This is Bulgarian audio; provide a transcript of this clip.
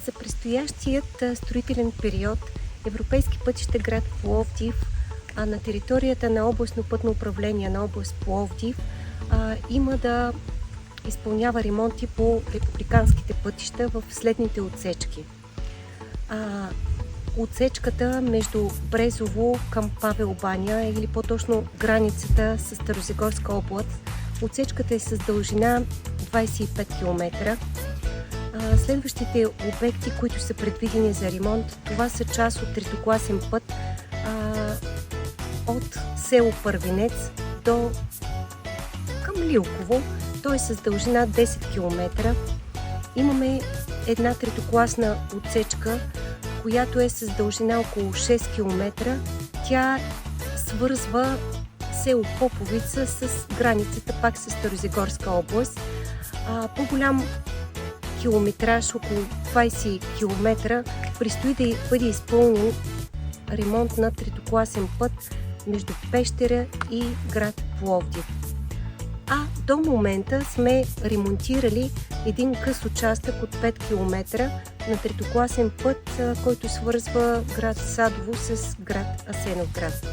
За предстоящият строителен период Европейски пътища град Пловдив на територията на областно пътно управление на област Пловдив има да изпълнява ремонти по републиканските пътища в следните отсечки. Отсечката между Брезово към Павел баня, или по-точно границата с Старозагорска област. Отсечката е с дължина 25 км. Следващите обекти, които са предвидени за ремонт, това са част от третокласен път от село Първенец към Лилково. Той е с дължина 10 км. Имаме една третокласна отсечка, която е с дължина около 6 км. Тя свързва село Поповица с границата пак с Старозагорска област. По-голям километраж, около 20 км, предстои да бъде изпълнен ремонт на третокласен път между Пещера и град Пловдив. До момента сме ремонтирали един къс участък от 5 км на третокласен път, който свързва град Садово с град Асеновград.